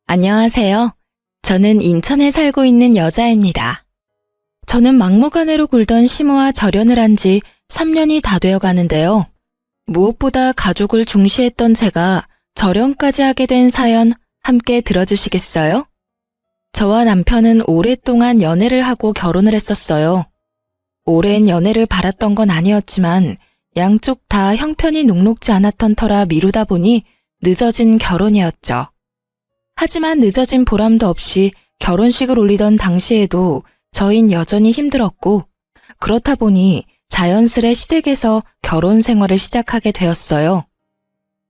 안녕하세요. 저는 인천에 살고 있는 여자입니다. 저는 막무가내로 굴던 시모와 절연을 한 지 3년이 다 되어 가는데요. 무엇보다 가족을 중시했던 제가 절연까지 하게 된 사연 함께 들어주시겠어요? 저와 남편은 오랫동안 연애를 하고 결혼을 했었어요. 오랜 연애를 바랐던 건 아니었지만 양쪽 다 형편이 녹록지 않았던 터라 미루다 보니 늦어진 결혼이었죠. 하지만 늦어진 보람도 없이 결혼식을 올리던 당시에도 저흰 여전히 힘들었고, 그렇다 보니 자연스레 시댁에서 결혼 생활을 시작하게 되었어요.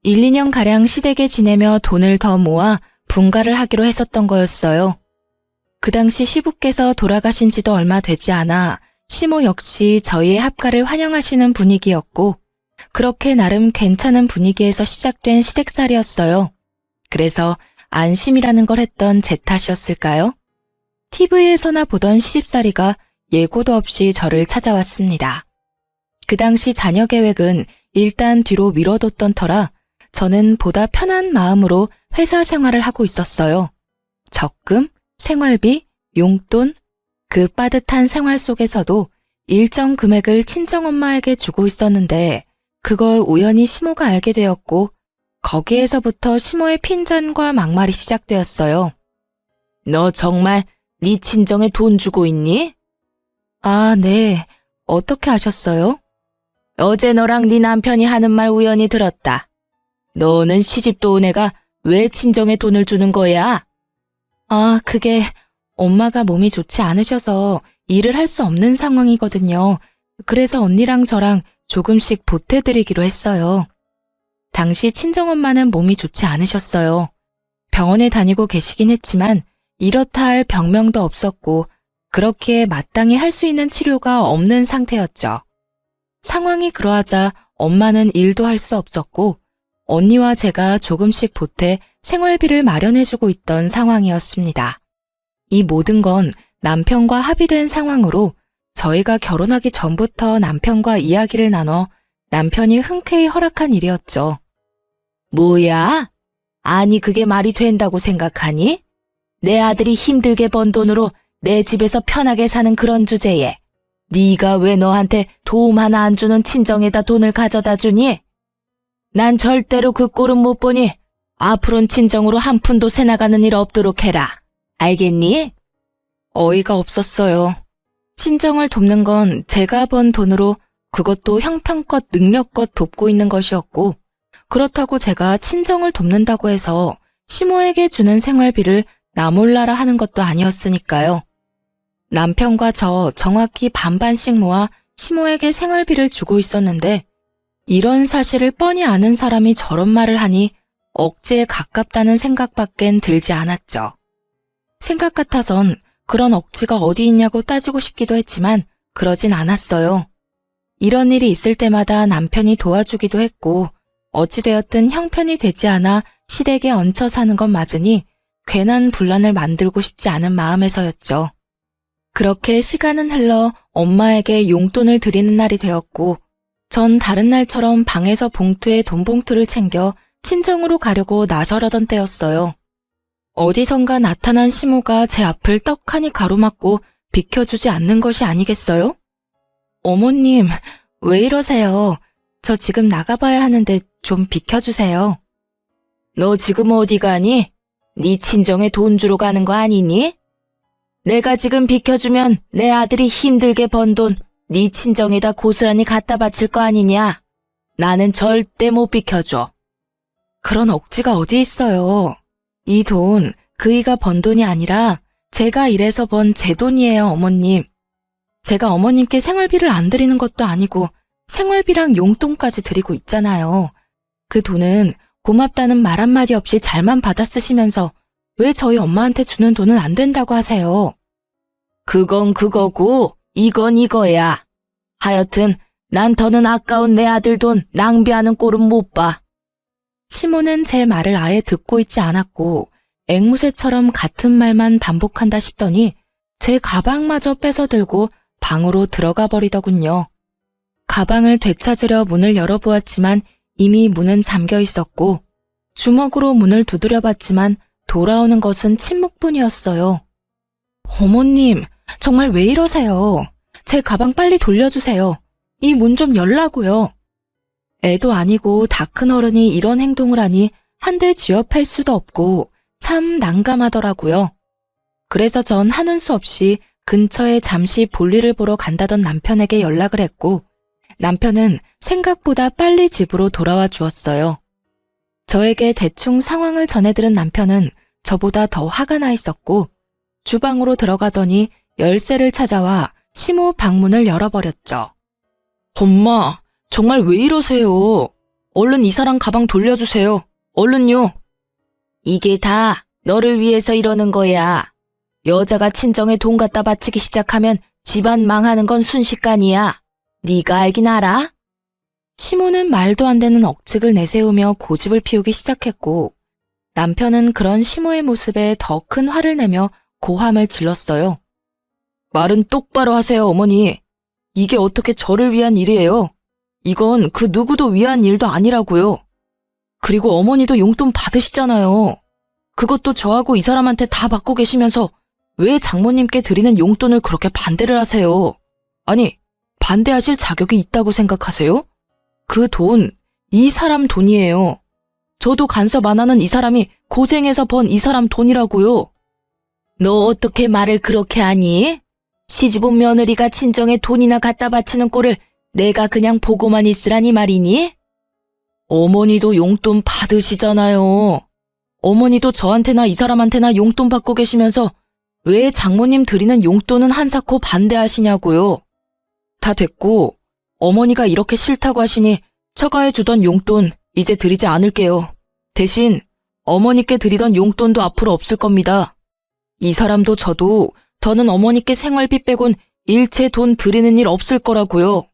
1, 2년가량 시댁에 지내며 돈을 더 모아 분가를 하기로 했었던 거였어요. 그 당시 시부께서 돌아가신 지도 얼마 되지 않아 시모 역시 저희의 합가를 환영하시는 분위기였고, 그렇게 나름 괜찮은 분위기에서 시작된 시댁살이었어요. 그래서 안심이라는 걸 했던 제 탓이었을까요? TV에서나 보던 시집살이가 예고도 없이 저를 찾아왔습니다. 그 당시 자녀 계획은 일단 뒤로 미뤄뒀던 터라 저는 보다 편한 마음으로 회사 생활을 하고 있었어요. 적금, 생활비, 용돈, 그 빠듯한 생활 속에서도 일정 금액을 친정엄마에게 주고 있었는데 그걸 우연히 시모가 알게 되었고 거기에서부터 시모의 핀잔과 막말이 시작되었어요. 너 정말 네 친정에 돈 주고 있니? 아, 네. 어떻게 아셨어요? 어제 너랑 네 남편이 하는 말 우연히 들었다. 너는 시집도 온 애가 왜 친정에 돈을 주는 거야? 아, 그게 엄마가 몸이 좋지 않으셔서 일을 할 수 없는 상황이거든요. 그래서 언니랑 저랑 조금씩 보태드리기로 했어요. 당시 친정엄마는 몸이 좋지 않으셨어요. 병원에 다니고 계시긴 했지만 이렇다 할 병명도 없었고 그렇게 마땅히 할 수 있는 치료가 없는 상태였죠. 상황이 그러하자 엄마는 일도 할 수 없었고 언니와 제가 조금씩 보태 생활비를 마련해주고 있던 상황이었습니다. 이 모든 건 남편과 합의된 상황으로 저희가 결혼하기 전부터 남편과 이야기를 나눠 남편이 흔쾌히 허락한 일이었죠. 뭐야? 아니 그게 말이 된다고 생각하니? 내 아들이 힘들게 번 돈으로 내 집에서 편하게 사는 그런 주제에 네가 왜 너한테 도움 하나 안 주는 친정에다 돈을 가져다 주니? 난 절대로 그 꼴은 못 보니 앞으론 친정으로 한 푼도 새나가는 일 없도록 해라. 알겠니? 어이가 없었어요. 친정을 돕는 건 제가 번 돈으로 그것도 형편껏 능력껏 돕고 있는 것이었고 그렇다고 제가 친정을 돕는다고 해서 시모에게 주는 생활비를 나 몰라라 하는 것도 아니었으니까요. 남편과 저 정확히 반반씩 모아 시모에게 생활비를 주고 있었는데 이런 사실을 뻔히 아는 사람이 저런 말을 하니 억지에 가깝다는 생각밖엔 들지 않았죠. 생각 같아선 그런 억지가 어디 있냐고 따지고 싶기도 했지만 그러진 않았어요. 이런 일이 있을 때마다 남편이 도와주기도 했고 어찌되었든 형편이 되지 않아 시댁에 얹혀 사는 건 맞으니 괜한 분란을 만들고 싶지 않은 마음에서였죠. 그렇게 시간은 흘러 엄마에게 용돈을 드리는 날이 되었고 전 다른 날처럼 방에서 봉투에 돈 봉투를 챙겨 친정으로 가려고 나서려던 때였어요. 어디선가 나타난 시모가 제 앞을 떡하니 가로막고 비켜주지 않는 것이 아니겠어요? 어머님, 왜 이러세요? 저 지금 나가봐야 하는데 좀 비켜주세요. 너 지금 어디 가니? 네 친정에 돈 주러 가는 거 아니니? 내가 지금 비켜주면 내 아들이 힘들게 번 돈 네 친정에다 고스란히 갖다 바칠 거 아니냐? 나는 절대 못 비켜줘. 그런 억지가 어디 있어요. 이 돈 그이가 번 돈이 아니라 제가 일해서 번 제 돈이에요, 어머님. 제가 어머님께 생활비를 안 드리는 것도 아니고 생활비랑 용돈까지 드리고 있잖아요. 그 돈은 고맙다는 말 한마디 없이 잘만 받아 쓰시면서 왜 저희 엄마한테 주는 돈은 안 된다고 하세요? 그건 그거고 이건 이거야. 하여튼 난 더는 아까운 내 아들 돈 낭비하는 꼴은 못 봐. 시모는 제 말을 아예 듣고 있지 않았고 앵무새처럼 같은 말만 반복한다 싶더니 제 가방마저 뺏어 들고 방으로 들어가 버리더군요. 가방을 되찾으려 문을 열어보았지만 이미 문은 잠겨 있었고 주먹으로 문을 두드려 봤지만 돌아오는 것은 침묵뿐이었어요. 어머님, 정말 왜 이러세요? 제 가방 빨리 돌려주세요. 이 문 좀 열라고요. 애도 아니고 다 큰 어른이 이런 행동을 하니 한들 지업할 수도 없고 참 난감하더라고요. 그래서 전 하는 수 없이 근처에 잠시 볼일을 보러 간다던 남편에게 연락을 했고 남편은 생각보다 빨리 집으로 돌아와 주었어요. 저에게 대충 상황을 전해들은 남편은 저보다 더 화가 나 있었고 주방으로 들어가더니 열쇠를 찾아와 시모 방문을 열어버렸죠. 엄마, 정말 왜 이러세요? 얼른 이 사람 가방 돌려주세요. 얼른요. 이게 다 너를 위해서 이러는 거야. 여자가 친정에 돈 갖다 바치기 시작하면 집안 망하는 건 순식간이야. 네가 알긴 알아? 시모는 말도 안 되는 억측을 내세우며 고집을 피우기 시작했고 남편은 그런 시모의 모습에 더 큰 화를 내며 고함을 질렀어요. 말은 똑바로 하세요, 어머니. 이게 어떻게 저를 위한 일이에요? 이건 그 누구도 위한 일도 아니라고요. 그리고 어머니도 용돈 받으시잖아요. 그것도 저하고 이 사람한테 다 받고 계시면서 왜 장모님께 드리는 용돈을 그렇게 반대를 하세요? 아니, 반대하실 자격이 있다고 생각하세요? 그 돈, 이 사람 돈이에요. 저도 간섭 안 하는 이 사람이 고생해서 번 이 사람 돈이라고요. 너 어떻게 말을 그렇게 하니? 시집온 며느리가 친정에 돈이나 갖다 바치는 꼴을 내가 그냥 보고만 있으라니 말이니? 어머니도 용돈 받으시잖아요. 어머니도 저한테나 이 사람한테나 용돈 받고 계시면서 왜 장모님 드리는 용돈은 한사코 반대하시냐고요. 다 됐고 어머니가 이렇게 싫다고 하시니 처가해 주던 용돈 이제 드리지 않을게요. 대신 어머니께 드리던 용돈도 앞으로 없을 겁니다. 이 사람도 저도 더는 어머니께 생활비 빼곤 일체 돈 드리는 일 없을 거라고요.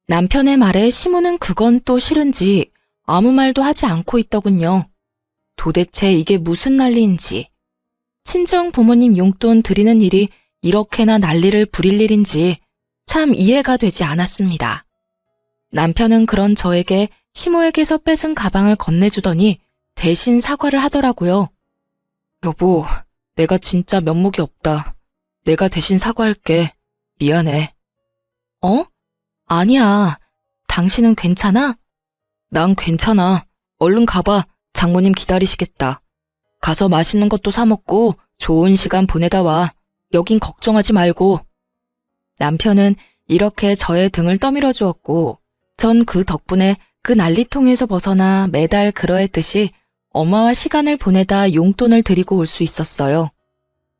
남편의 말에 시모는 그건 또 싫은지 아무 말도 하지 않고 있더군요. 도대체 이게 무슨 난리인지, 친정 부모님 용돈 드리는 일이 이렇게나 난리를 부릴 일인지 참 이해가 되지 않았습니다. 남편은 그런 저에게 시모에게서 뺏은 가방을 건네주더니 대신 사과를 하더라고요. 여보, 내가 진짜 면목이 없다. 내가 대신 사과할게. 미안해. 어? 아니야. 당신은 괜찮아? 난 괜찮아. 얼른 가봐. 장모님 기다리시겠다. 가서 맛있는 것도 사 먹고 좋은 시간 보내다 와. 여긴 걱정하지 말고. 남편은 이렇게 저의 등을 떠밀어 주었고 전 그 덕분에 그 난리통에서 벗어나 매달 그러했듯이 엄마와 시간을 보내다 용돈을 드리고 올 수 있었어요.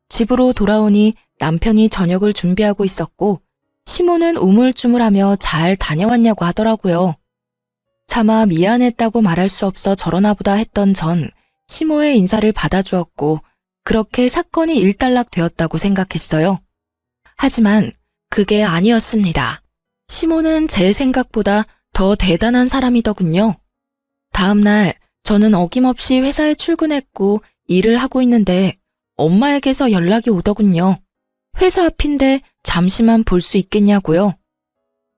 집으로 돌아오니 남편이 저녁을 준비하고 있었고 시모는 우물쭈물하며 잘 다녀왔냐고 하더라고요. 차마 미안했다고 말할 수 없어 저러나 보다 했던 전 시모의 인사를 받아주었고 그렇게 사건이 일단락 되었다고 생각했어요. 하지만 그게 아니었습니다. 시모는 제 생각보다 더 대단한 사람이더군요. 다음 날 저는 어김없이 회사에 출근했고 일을 하고 있는데 엄마에게서 연락이 오더군요. 회사 앞인데 잠시만 볼 수 있겠냐고요.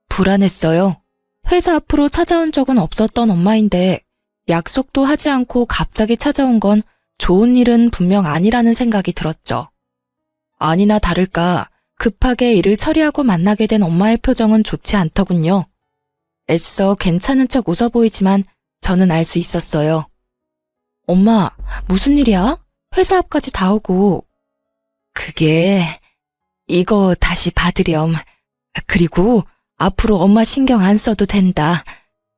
불안했어요. 회사 앞으로 찾아온 적은 없었던 엄마인데 약속도 하지 않고 갑자기 찾아온 건 좋은 일은 분명 아니라는 생각이 들었죠. 아니나 다를까 급하게 일을 처리하고 만나게 된 엄마의 표정은 좋지 않더군요. 애써 괜찮은 척 웃어 보이지만 저는 알 수 있었어요. 엄마, 무슨 일이야? 회사 앞까지 다 오고. 그게 이거 다시 받으렴. 그리고 앞으로 엄마 신경 안 써도 된다.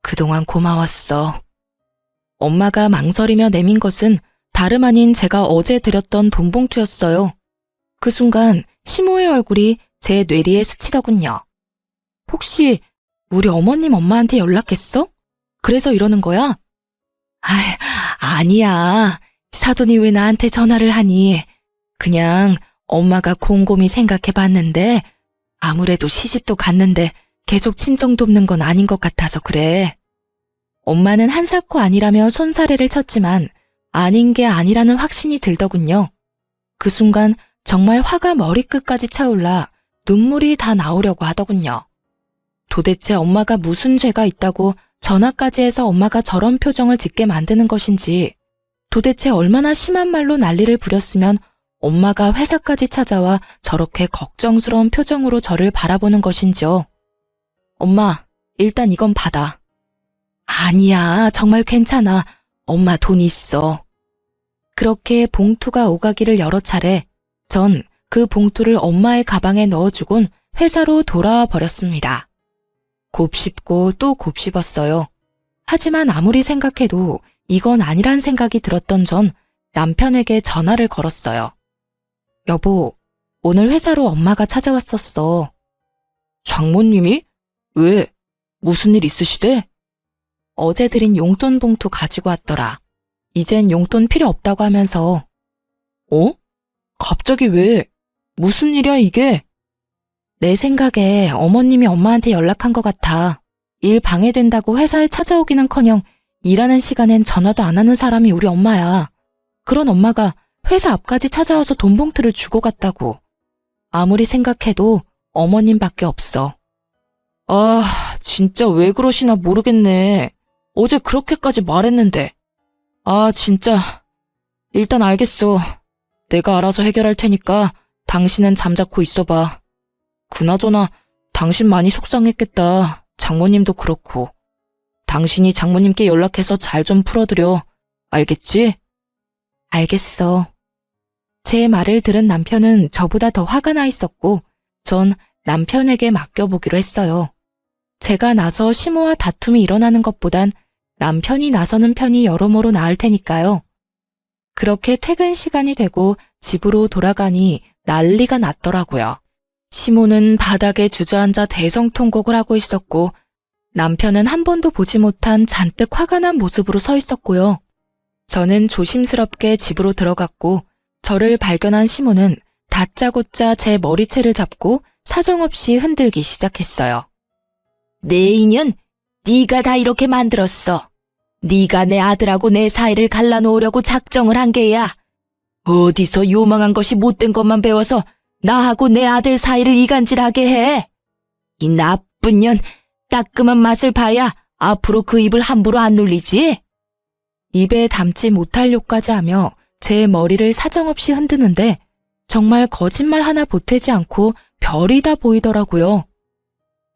그동안 고마웠어. 엄마가 망설이며 내민 것은 다름 아닌 제가 어제 드렸던 돈봉투였어요. 그 순간 시모의 얼굴이 제 뇌리에 스치더군요. 혹시 우리 어머님 엄마한테 연락했어? 그래서 이러는 거야? 아니야. 사돈이 왜 나한테 전화를 하니? 그냥 엄마가 곰곰이 생각해봤는데 아무래도 시집도 갔는데 계속 친정 돕는 건 아닌 것 같아서 그래. 엄마는 한사코 아니라며 손사래를 쳤지만 아닌 게 아니라는 확신이 들더군요. 그 순간 정말 화가 머리끝까지 차올라 눈물이 다 나오려고 하더군요. 도대체 엄마가 무슨 죄가 있다고 전화까지 해서 엄마가 저런 표정을 짓게 만드는 것인지 도대체 얼마나 심한 말로 난리를 부렸으면 엄마가 회사까지 찾아와 저렇게 걱정스러운 표정으로 저를 바라보는 것인지요. 엄마, 일단 이건 받아. 아니야, 정말 괜찮아. 엄마 돈 있어. 그렇게 봉투가 오가기를 여러 차례 전 그 봉투를 엄마의 가방에 넣어주곤 회사로 돌아와 버렸습니다. 곱씹고 또 곱씹었어요. 하지만 아무리 생각해도 이건 아니란 생각이 들었던 전 남편에게 전화를 걸었어요. 여보, 오늘 회사로 엄마가 찾아왔었어. 장모님이? 왜? 무슨 일 있으시대? 어제 드린 용돈 봉투 가지고 왔더라. 이젠 용돈 필요 없다고 하면서. 어? 갑자기 왜? 무슨 일이야 이게? 내 생각에 어머님이 엄마한테 연락한 것 같아. 일 방해된다고 회사에 찾아오기는커녕 일하는 시간엔 전화도 안 하는 사람이 우리 엄마야. 그런 엄마가 회사 앞까지 찾아와서 돈 봉투를 주고 갔다고. 아무리 생각해도 어머님밖에 없어. 아, 진짜 왜 그러시나 모르겠네. 어제 그렇게까지 말했는데. 아, 진짜. 일단 알겠어. 내가 알아서 해결할 테니까 당신은 잠자코 있어봐. 그나저나 당신 많이 속상했겠다. 장모님도 그렇고. 당신이 장모님께 연락해서 잘 좀 풀어드려. 알겠지? 알겠어. 제 말을 들은 남편은 저보다 더 화가 나 있었고 전 남편에게 맡겨보기로 했어요. 제가 나서 시모와 다툼이 일어나는 것보단 남편이 나서는 편이 여러모로 나을 테니까요. 그렇게 퇴근 시간이 되고 집으로 돌아가니 난리가 났더라고요. 시모는 바닥에 주저앉아 대성통곡을 하고 있었고 남편은 한 번도 보지 못한 잔뜩 화가 난 모습으로 서 있었고요. 저는 조심스럽게 집으로 들어갔고 저를 발견한 시모는 다짜고짜 제 머리채를 잡고 사정없이 흔들기 시작했어요. 내 인연, 네가 다 이렇게 만들었어. 네가 내 아들하고 내 사이를 갈라놓으려고 작정을 한 게야. 어디서 요망한 것이 못된 것만 배워서 나하고 내 아들 사이를 이간질하게 해. 이 나쁜 년, 따끔한 맛을 봐야 앞으로 그 입을 함부로 안 놀리지? 입에 담지 못할 욕까지 하며 제 머리를 사정없이 흔드는데 정말 거짓말 하나 보태지 않고 별이 다 보이더라고요.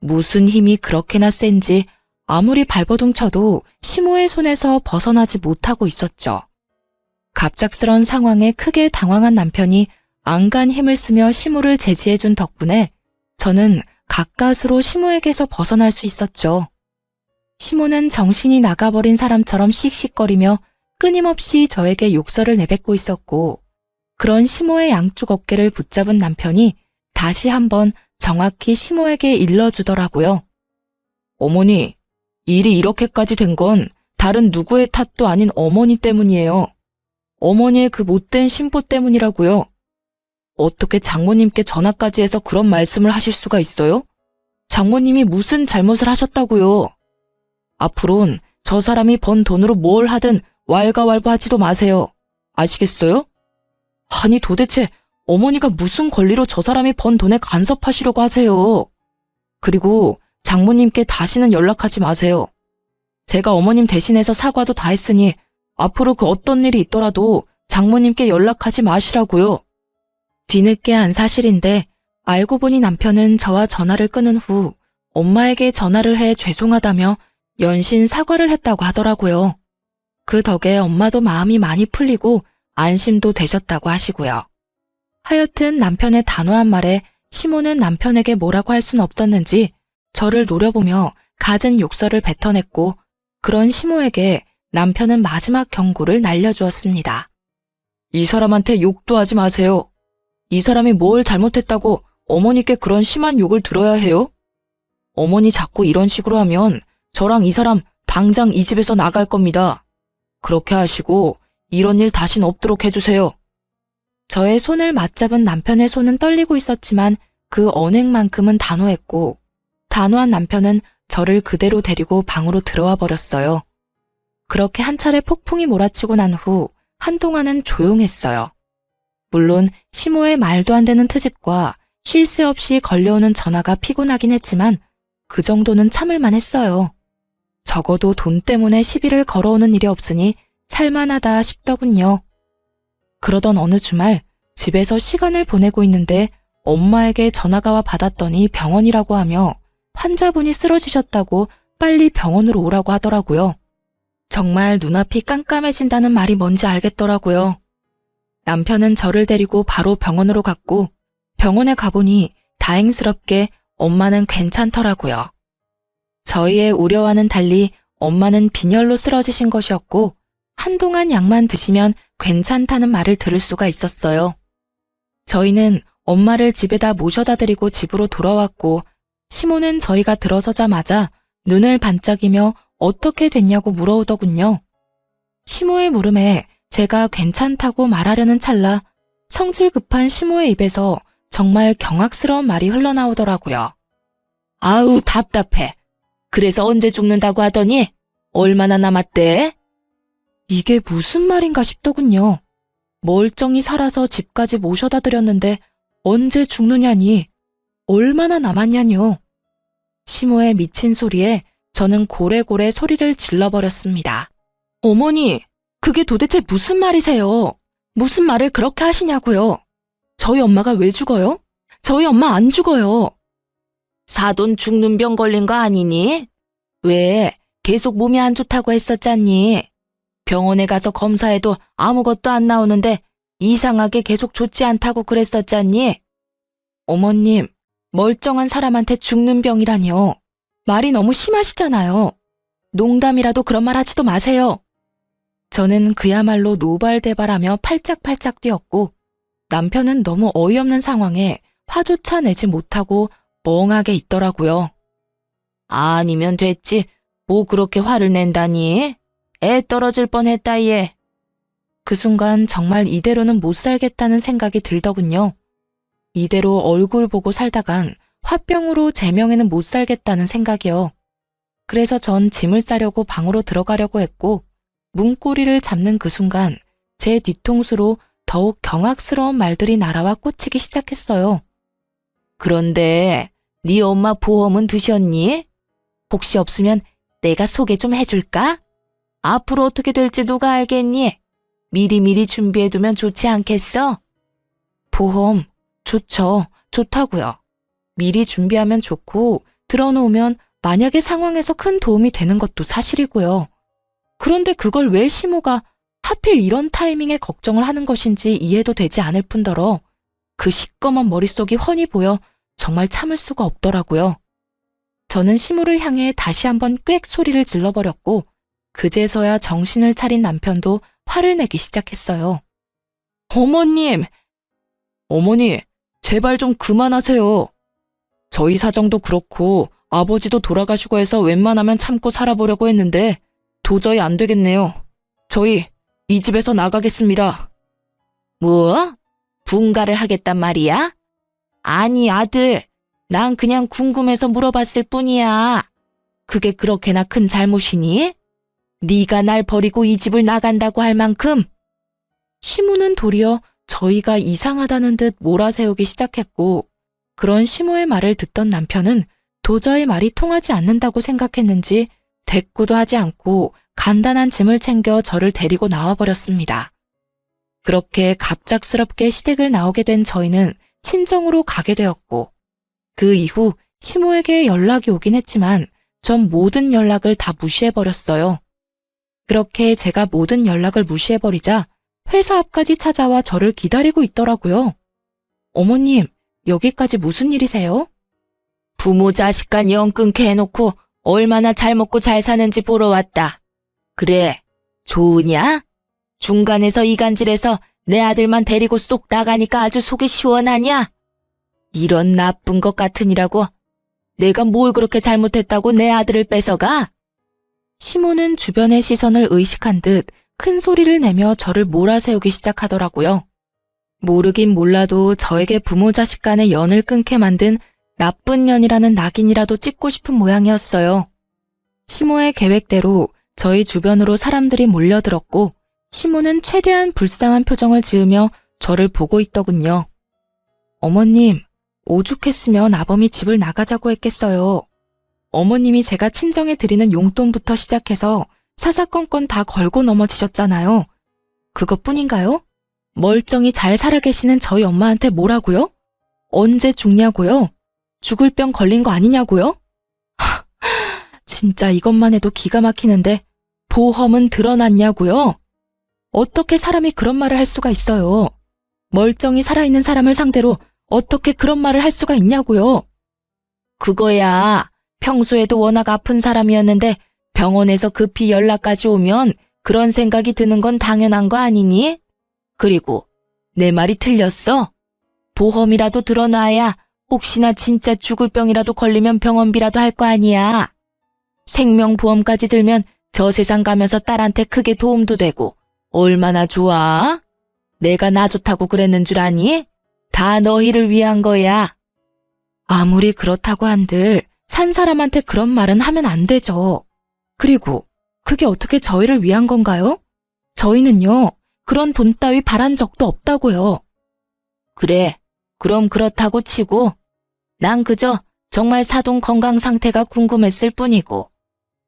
무슨 힘이 그렇게나 센지 아무리 발버둥 쳐도 시모의 손에서 벗어나지 못하고 있었죠. 갑작스런 상황에 크게 당황한 남편이 안간 힘을 쓰며 시모를 제지해준 덕분에 저는 가까스로 시모에게서 벗어날 수 있었죠. 시모는 정신이 나가버린 사람처럼 씩씩거리며 끊임없이 저에게 욕설을 내뱉고 있었고 그런 시모의 양쪽 어깨를 붙잡은 남편이 다시 한번 정확히 시모에게 일러주더라고요. 어머니, 일이 이렇게까지 된 건 다른 누구의 탓도 아닌 어머니 때문이에요. 어머니의 그 못된 심보 때문이라고요. 어떻게 장모님께 전화까지 해서 그런 말씀을 하실 수가 있어요? 장모님이 무슨 잘못을 하셨다고요? 앞으론 저 사람이 번 돈으로 뭘 하든 왈가왈부하지도 마세요. 아시겠어요? 아니 도대체 어머니가 무슨 권리로 저 사람이 번 돈에 간섭하시려고 하세요? 그리고 장모님께 다시는 연락하지 마세요. 제가 어머님 대신해서 사과도 다 했으니 앞으로 그 어떤 일이 있더라도 장모님께 연락하지 마시라고요. 뒤늦게 안 사실인데 알고 보니 남편은 저와 전화를 끊은 후 엄마에게 전화를 해 죄송하다며 연신 사과를 했다고 하더라고요. 그 덕에 엄마도 마음이 많이 풀리고 안심도 되셨다고 하시고요. 하여튼 남편의 단호한 말에 시모는 남편에게 뭐라고 할 순 없었는지 저를 노려보며 갖은 욕설을 뱉어냈고 그런 시모에게 남편은 마지막 경고를 날려주었습니다. 이 사람한테 욕도 하지 마세요. 이 사람이 뭘 잘못했다고 어머니께 그런 심한 욕을 들어야 해요? 어머니 자꾸 이런 식으로 하면 저랑 이 사람 당장 이 집에서 나갈 겁니다. 그렇게 하시고 이런 일 다신 없도록 해주세요. 저의 손을 맞잡은 남편의 손은 떨리고 있었지만 그 언행만큼은 단호했고 단호한 남편은 저를 그대로 데리고 방으로 들어와 버렸어요. 그렇게 한 차례 폭풍이 몰아치고 난 후 한동안은 조용했어요. 물론 시모의 말도 안 되는 트집과 쉴 새 없이 걸려오는 전화가 피곤하긴 했지만 그 정도는 참을만 했어요. 적어도 돈 때문에 시비를 걸어오는 일이 없으니 살만하다 싶더군요. 그러던 어느 주말 집에서 시간을 보내고 있는데 엄마에게 전화가 와 받았더니 병원이라고 하며 환자분이 쓰러지셨다고 빨리 병원으로 오라고 하더라고요. 정말 눈앞이 깜깜해진다는 말이 뭔지 알겠더라고요. 남편은 저를 데리고 바로 병원으로 갔고 병원에 가보니 다행스럽게 엄마는 괜찮더라고요. 저희의 우려와는 달리 엄마는 빈혈로 쓰러지신 것이었고 한동안 약만 드시면 괜찮다는 말을 들을 수가 있었어요. 저희는 엄마를 집에다 모셔다 드리고 집으로 돌아왔고 시모는 저희가 들어서자마자 눈을 반짝이며 어떻게 됐냐고 물어오더군요. 시모의 물음에 제가 괜찮다고 말하려는 찰나 성질 급한 시모의 입에서 정말 경악스러운 말이 흘러나오더라고요. 아우 답답해. 그래서 언제 죽는다고 하더니 얼마나 남았대? 이게 무슨 말인가 싶더군요. 멀쩡히 살아서 집까지 모셔다 드렸는데 언제 죽느냐니 얼마나 남았냐뇨. 시모의 미친 소리에 저는 고래고래 소리를 질러버렸습니다. 어머니, 그게 도대체 무슨 말이세요? 무슨 말을 그렇게 하시냐고요? 저희 엄마가 왜 죽어요? 저희 엄마 안 죽어요. 사돈 죽는 병 걸린 거 아니니? 왜? 계속 몸이 안 좋다고 했었잖니? 병원에 가서 검사해도 아무것도 안 나오는데 이상하게 계속 좋지 않다고 그랬었잖니? 어머님, 멀쩡한 사람한테 죽는 병이라뇨. 말이 너무 심하시잖아요. 농담이라도 그런 말 하지도 마세요. 저는 그야말로 노발대발하며 팔짝팔짝 뛰었고 남편은 너무 어이없는 상황에 화조차 내지 못하고 멍하게 있더라고요. 아니면 됐지. 뭐 그렇게 화를 낸다니? 애 떨어질 뻔했다 얘. 그 순간 정말 이대로는 못 살겠다는 생각이 들더군요. 이대로 얼굴 보고 살다간 화병으로 제 명예는 못 살겠다는 생각이요. 그래서 전 짐을 싸려고 방으로 들어가려고 했고 문고리를 잡는 그 순간 제 뒤통수로 더욱 경악스러운 말들이 날아와 꽂히기 시작했어요. 그런데 네 엄마 보험은 드셨니? 혹시 없으면 내가 소개 좀 해줄까? 앞으로 어떻게 될지 누가 알겠니? 미리미리 준비해두면 좋지 않겠어? 보험 좋죠. 좋다고요. 미리 준비하면 좋고 들어놓으면 만약에 상황에서 큰 도움이 되는 것도 사실이고요. 그런데 그걸 왜 시모가 하필 이런 타이밍에 걱정을 하는 것인지 이해도 되지 않을 뿐더러 그 시꺼먼 머릿속이 훤히 보여 정말 참을 수가 없더라고요. 저는 시모를 향해 다시 한번 꽥 소리를 질러버렸고 그제서야 정신을 차린 남편도 화를 내기 시작했어요. 어머님! 어머니, 제발 좀 그만하세요. 저희 사정도 그렇고 아버지도 돌아가시고 해서 웬만하면 참고 살아보려고 했는데 도저히 안 되겠네요. 저희 이 집에서 나가겠습니다. 뭐? 분가를 하겠단 말이야? 아니 아들, 난 그냥 궁금해서 물어봤을 뿐이야. 그게 그렇게나 큰 잘못이니? 네가 날 버리고 이 집을 나간다고 할 만큼? 시모는 도리어 저희가 이상하다는 듯 몰아세우기 시작했고 그런 시모의 말을 듣던 남편은 도저히 말이 통하지 않는다고 생각했는지 대꾸도 하지 않고 간단한 짐을 챙겨 저를 데리고 나와버렸습니다. 그렇게 갑작스럽게 시댁을 나오게 된 저희는 친정으로 가게 되었고 그 이후 시모에게 연락이 오긴 했지만 전 모든 연락을 다 무시해버렸어요. 그렇게 제가 모든 연락을 무시해버리자 회사 앞까지 찾아와 저를 기다리고 있더라고요. 어머님, 여기까지 무슨 일이세요? 부모 자식 간 영 끊게 해놓고 얼마나 잘 먹고 잘 사는지 보러 왔다. 그래, 좋으냐? 중간에서 이간질해서 내 아들만 데리고 쏙 나가니까 아주 속이 시원하냐? 이런 나쁜 것 같으니라고. 내가 뭘 그렇게 잘못했다고 내 아들을 뺏어가? 시모는 주변의 시선을 의식한 듯 큰 소리를 내며 저를 몰아세우기 시작하더라고요. 모르긴 몰라도 저에게 부모 자식 간의 연을 끊게 만든 나쁜 년이라는 낙인이라도 찍고 싶은 모양이었어요. 시모의 계획대로 저희 주변으로 사람들이 몰려들었고 시모는 최대한 불쌍한 표정을 지으며 저를 보고 있더군요. 어머님, 오죽했으면 아범이 집을 나가자고 했겠어요. 어머님이 제가 친정에 드리는 용돈부터 시작해서 사사건건 다 걸고 넘어지셨잖아요. 그것뿐인가요? 멀쩡히 잘 살아계시는 저희 엄마한테 뭐라고요? 언제 죽냐고요? 죽을 병 걸린 거 아니냐고요? 진짜 이것만 해도 기가 막히는데 보험은 드러났냐고요? 어떻게 사람이 그런 말을 할 수가 있어요? 멀쩡히 살아있는 사람을 상대로 어떻게 그런 말을 할 수가 있냐고요? 그거야, 평소에도 워낙 아픈 사람이었는데 병원에서 급히 연락까지 오면 그런 생각이 드는 건 당연한 거 아니니? 그리고 내 말이 틀렸어? 보험이라도 드러나야 혹시나 진짜 죽을 병이라도 걸리면 병원비라도 할 거 아니야. 생명보험까지 들면 저 세상 가면서 딸한테 크게 도움도 되고 얼마나 좋아? 내가 나 좋다고 그랬는 줄 아니? 다 너희를 위한 거야. 아무리 그렇다고 한들 산 사람한테 그런 말은 하면 안 되죠. 그리고 그게 어떻게 저희를 위한 건가요? 저희는요, 그런 돈 따위 바란 적도 없다고요. 그래, 그럼 그렇다고 치고 난 그저 정말 사돈 건강 상태가 궁금했을 뿐이고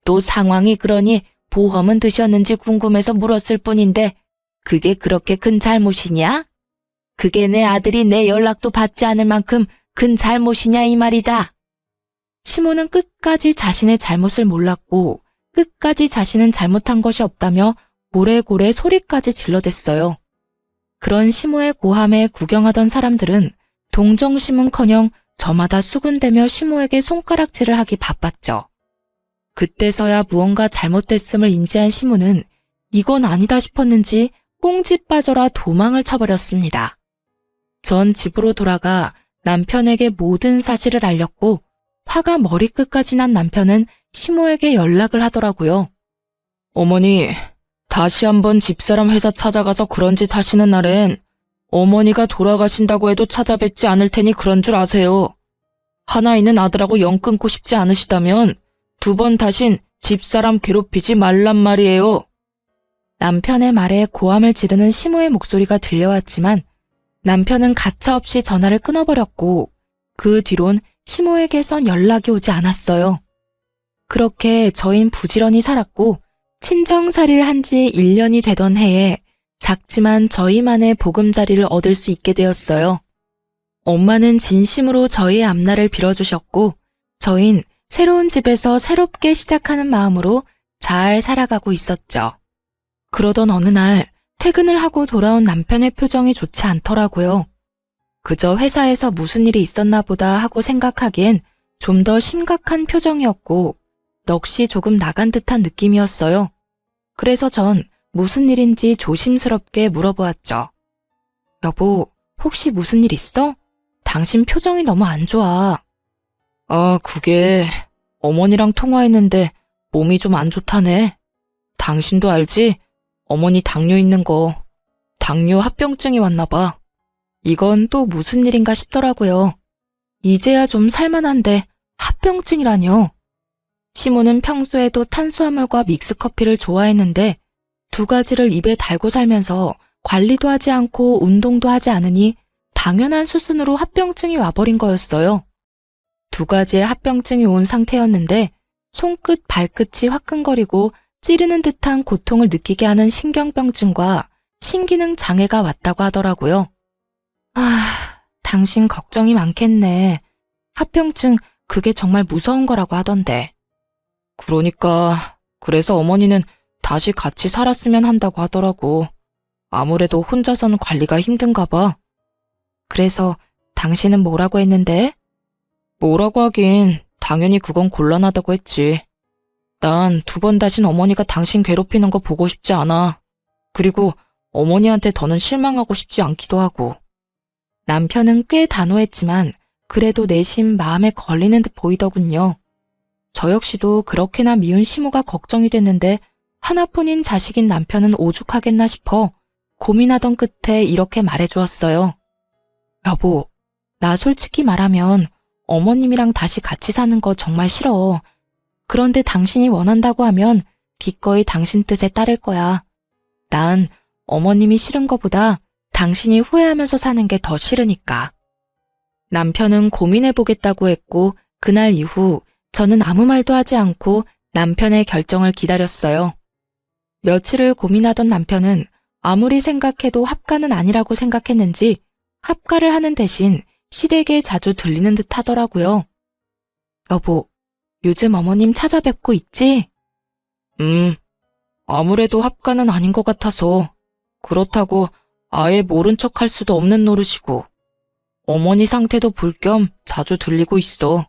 또 상황이 그러니 보험은 드셨는지 궁금해서 물었을 뿐인데 그게 그렇게 큰 잘못이냐? 그게 내 아들이 내 연락도 받지 않을 만큼 큰 잘못이냐 이 말이다. 시모는 끝까지 자신의 잘못을 몰랐고 끝까지 자신은 잘못한 것이 없다며 고래고래 소리까지 질러댔어요. 그런 시모의 고함에 구경하던 사람들은 동정심은커녕 저마다 수군대며 시모에게 손가락질을 하기 바빴죠. 그때서야 무언가 잘못됐음을 인지한 시모는 이건 아니다 싶었는지 꽁지 빠져라 도망을 쳐버렸습니다. 전 집으로 돌아가 남편에게 모든 사실을 알렸고 화가 머리끝까지 난 남편은 시모에게 연락을 하더라고요. 어머니, 다시 한번 집사람 회사 찾아가서 그런 짓 하시는 날엔 어머니가 돌아가신다고 해도 찾아뵙지 않을 테니 그런 줄 아세요. 하나 있는 아들하고 영 끊고 싶지 않으시다면 두 번 다신 집사람 괴롭히지 말란 말이에요. 남편의 말에 고함을 지르는 시모의 목소리가 들려왔지만 남편은 가차없이 전화를 끊어버렸고 그 뒤론 시모에게선 연락이 오지 않았어요. 그렇게 저흰 부지런히 살았고 친정살이를 한 지 1년이 되던 해에 작지만 저희만의 보금자리를 얻을 수 있게 되었어요. 엄마는 진심으로 저희의 앞날을 빌어주셨고 저흰 새로운 집에서 새롭게 시작하는 마음으로 잘 살아가고 있었죠. 그러던 어느 날 퇴근을 하고 돌아온 남편의 표정이 좋지 않더라고요. 그저 회사에서 무슨 일이 있었나 보다 하고 생각하기엔 좀 더 심각한 표정이었고 넋이 조금 나간 듯한 느낌이었어요. 그래서 전 무슨 일인지 조심스럽게 물어보았죠. 여보, 혹시 무슨 일 있어? 당신 표정이 너무 안 좋아. 그게 어머니랑 통화했는데 몸이 좀 안 좋다네. 당신도 알지? 어머니 당뇨 있는 거. 당뇨 합병증이 왔나 봐. 이건 또 무슨 일인가 싶더라고요. 이제야 좀 살만한데 합병증이라뇨. 시모는 평소에도 탄수화물과 믹스커피를 좋아했는데 두 가지를 입에 달고 살면서 관리도 하지 않고 운동도 하지 않으니 당연한 수순으로 합병증이 와버린 거였어요. 두 가지의 합병증이 온 상태였는데 손끝, 발끝이 화끈거리고 찌르는 듯한 고통을 느끼게 하는 신경병증과 신기능 장애가 왔다고 하더라고요. 당신 걱정이 많겠네. 합병증 그게 정말 무서운 거라고 하던데. 그러니까 그래서 어머니는 다시 같이 살았으면 한다고 하더라고. 아무래도 혼자서는 관리가 힘든가 봐. 그래서 당신은 뭐라고 했는데? 뭐라고 하긴 당연히 그건 곤란하다고 했지. 난 두 번 다신 어머니가 당신 괴롭히는 거 보고 싶지 않아. 그리고 어머니한테 더는 실망하고 싶지 않기도 하고. 남편은 꽤 단호했지만 그래도 내심 마음에 걸리는 듯 보이더군요. 저 역시도 그렇게나 미운 시모가 걱정이 됐는데 하나뿐인 자식인 남편은 오죽하겠나 싶어 고민하던 끝에 이렇게 말해주었어요. 여보, 나 솔직히 말하면 어머님이랑 다시 같이 사는 거 정말 싫어. 그런데 당신이 원한다고 하면 기꺼이 당신 뜻에 따를 거야. 난 어머님이 싫은 거보다 당신이 후회하면서 사는 게 더 싫으니까. 남편은 고민해보겠다고 했고 그날 이후 저는 아무 말도 하지 않고 남편의 결정을 기다렸어요. 며칠을 고민하던 남편은 아무리 생각해도 합가는 아니라고 생각했는지 합가를 하는 대신 시댁에 자주 들리는 듯 하더라고요. 여보, 요즘 어머님 찾아뵙고 있지? 아무래도 합가는 아닌 것 같아서. 그렇다고 아예 모른 척 할 수도 없는 노릇이고. 어머니 상태도 볼 겸 자주 들리고 있어.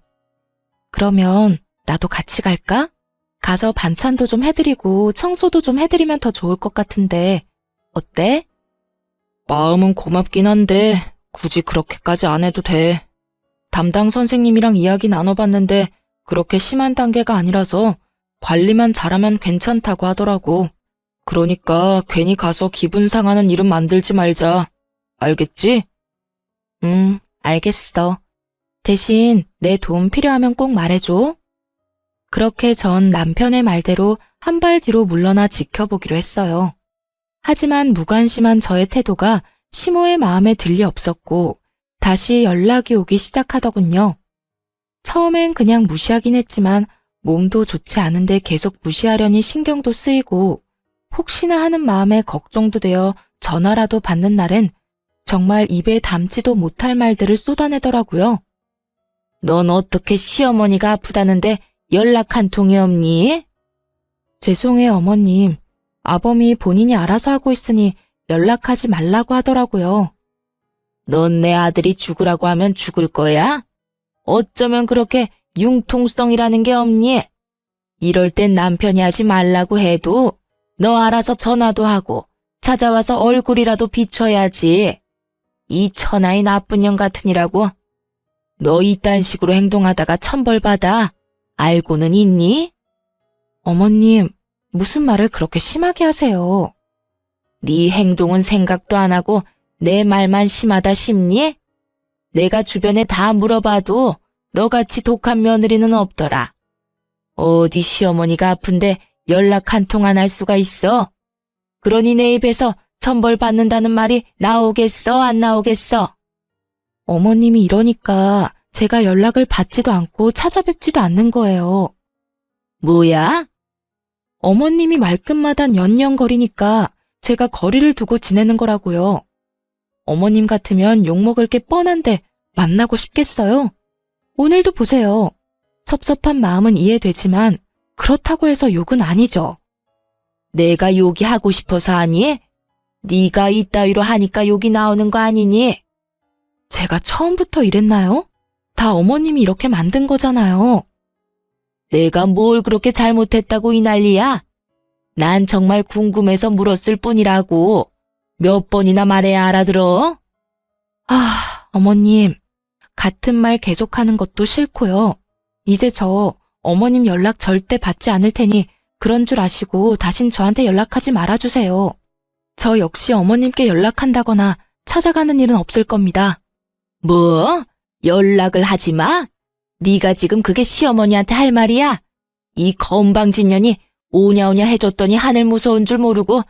그러면 나도 같이 갈까? 가서 반찬도 좀 해드리고 청소도 좀 해드리면 더 좋을 것 같은데 어때? 마음은 고맙긴 한데 굳이 그렇게까지 안 해도 돼. 담당 선생님이랑 이야기 나눠봤는데 그렇게 심한 단계가 아니라서 관리만 잘하면 괜찮다고 하더라고. 그러니까 괜히 가서 기분 상하는 일은 만들지 말자. 알겠지? 알겠어. 대신 내 도움 필요하면 꼭 말해줘. 그렇게 전 남편의 말대로 한 발 뒤로 물러나 지켜보기로 했어요. 하지만 무관심한 저의 태도가 시모의 마음에 들리 없었고 다시 연락이 오기 시작하더군요. 처음엔 그냥 무시하긴 했지만 몸도 좋지 않은데 계속 무시하려니 신경도 쓰이고 혹시나 하는 마음에 걱정도 되어 전화라도 받는 날엔 정말 입에 담지도 못할 말들을 쏟아내더라고요. 넌 어떻게 시어머니가 아프다는데 연락 한 통이 없니? 죄송해요, 어머님. 아범이 본인이 알아서 하고 있으니 연락하지 말라고 하더라고요. 넌 내 아들이 죽으라고 하면 죽을 거야? 어쩌면 그렇게 융통성이라는 게 없니? 이럴 땐 남편이 하지 말라고 해도 너 알아서 전화도 하고 찾아와서 얼굴이라도 비춰야지. 이 천하의 나쁜 년 같으니라고. 너 이딴 식으로 행동하다가 천벌받아. 알고는 있니? 어머님, 무슨 말을 그렇게 심하게 하세요? 네 행동은 생각도 안 하고 내 말만 심하다 싶니? 내가 주변에 다 물어봐도 너같이 독한 며느리는 없더라. 어디 시어머니가 아픈데 연락 한 통 안 할 수가 있어? 그러니 내 입에서 천벌받는다는 말이 나오겠어, 안 나오겠어? 어머님이 이러니까 제가 연락을 받지도 않고 찾아뵙지도 않는 거예요. 뭐야? 어머님이 말끝마다 연연거리니까 제가 거리를 두고 지내는 거라고요. 어머님 같으면 욕먹을 게 뻔한데 만나고 싶겠어요? 오늘도 보세요. 섭섭한 마음은 이해되지만 그렇다고 해서 욕은 아니죠. 내가 욕이 하고 싶어서 하니? 네가 이따위로 하니까 욕이 나오는 거 아니니? 제가 처음부터 이랬나요? 다 어머님이 이렇게 만든 거잖아요. 내가 뭘 그렇게 잘못했다고 이 난리야? 난 정말 궁금해서 물었을 뿐이라고. 몇 번이나 말해야 알아들어? 어머님. 같은 말 계속하는 것도 싫고요. 이제 저 어머님 연락 절대 받지 않을 테니 그런 줄 아시고 다신 저한테 연락하지 말아주세요. 저 역시 어머님께 연락한다거나 찾아가는 일은 없을 겁니다. 뭐? 연락을 하지 마? 네가 지금 그게 시어머니한테 할 말이야? 이 건방진년이 오냐오냐 해줬더니 하늘 무서운 줄 모르고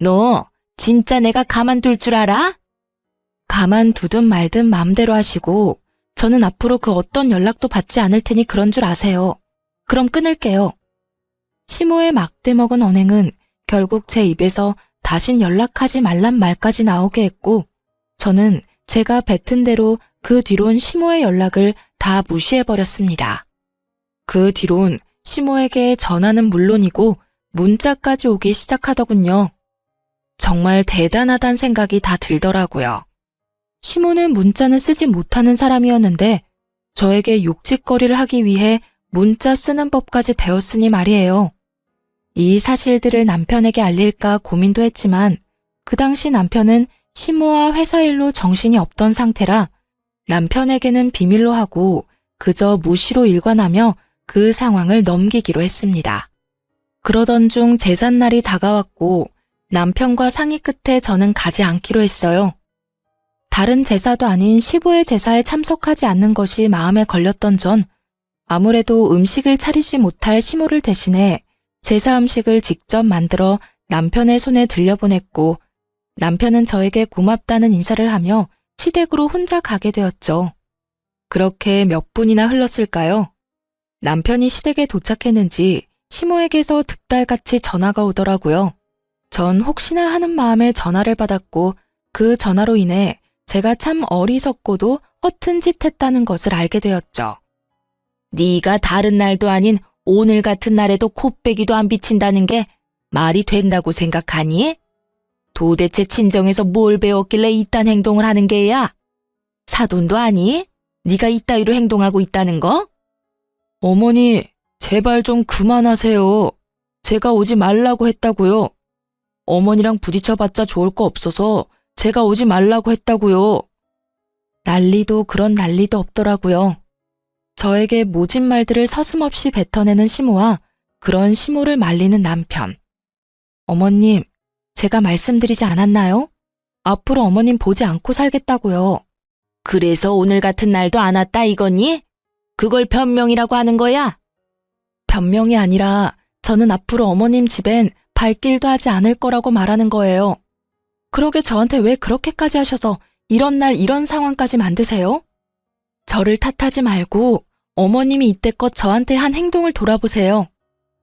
너 진짜 내가 가만둘 줄 알아? 가만두든 말든 마음대로 하시고 저는 앞으로 그 어떤 연락도 받지 않을 테니 그런 줄 아세요. 그럼 끊을게요. 시모의 막대 먹은 언행은 결국 제 입에서 다신 연락하지 말란 말까지 나오게 했고 저는 제가 뱉은 대로 그 뒤론 시모의 연락을 다 무시해버렸습니다. 그 뒤론 시모에게 전화는 물론이고 문자까지 오기 시작하더군요. 정말 대단하단 생각이 다 들더라고요. 시모는 문자는 쓰지 못하는 사람이었는데 저에게 욕짓거리를 하기 위해 문자 쓰는 법까지 배웠으니 말이에요. 이 사실들을 남편에게 알릴까 고민도 했지만 그 당시 남편은 시모와 회사 일로 정신이 없던 상태라 남편에게는 비밀로 하고 그저 무시로 일관하며 그 상황을 넘기기로 했습니다. 그러던 중 제삿날이 다가왔고 남편과 상의 끝에 저는 가지 않기로 했어요. 다른 제사도 아닌 시부의 제사에 참석하지 않는 것이 마음에 걸렸던 전 아무래도 음식을 차리지 못할 시모를 대신해 제사 음식을 직접 만들어 남편의 손에 들려보냈고 남편은 저에게 고맙다는 인사를 하며 시댁으로 혼자 가게 되었죠. 그렇게 몇 분이나 흘렀을까요? 남편이 시댁에 도착했는지 시모에게서 득달같이 전화가 오더라고요. 전 혹시나 하는 마음에 전화를 받았고 그 전화로 인해 제가 참 어리석고도 허튼 짓 했다는 것을 알게 되었죠. 네가 다른 날도 아닌 오늘 같은 날에도 코빼기도 안 비친다는 게 말이 된다고 생각하니? 도대체 친정에서 뭘 배웠길래 이딴 행동을 하는 게야? 사돈도 아니? 네가 이따위로 행동하고 있다는 거? 어머니, 제발 좀 그만하세요. 제가 오지 말라고 했다고요. 어머니랑 부딪혀봤자 좋을 거 없어서 제가 오지 말라고 했다고요. 난리도 그런 난리도 없더라고요. 저에게 모진 말들을 서슴없이 뱉어내는 시모와 그런 시모를 말리는 남편. 어머님, 제가 말씀드리지 않았나요? 앞으로 어머님 보지 않고 살겠다고요. 그래서 오늘 같은 날도 안 왔다 이거니? 그걸 변명이라고 하는 거야? 변명이 아니라 저는 앞으로 어머님 집엔 발길도 하지 않을 거라고 말하는 거예요. 그러게 저한테 왜 그렇게까지 하셔서 이런 날 이런 상황까지 만드세요? 저를 탓하지 말고 어머님이 이때껏 저한테 한 행동을 돌아보세요.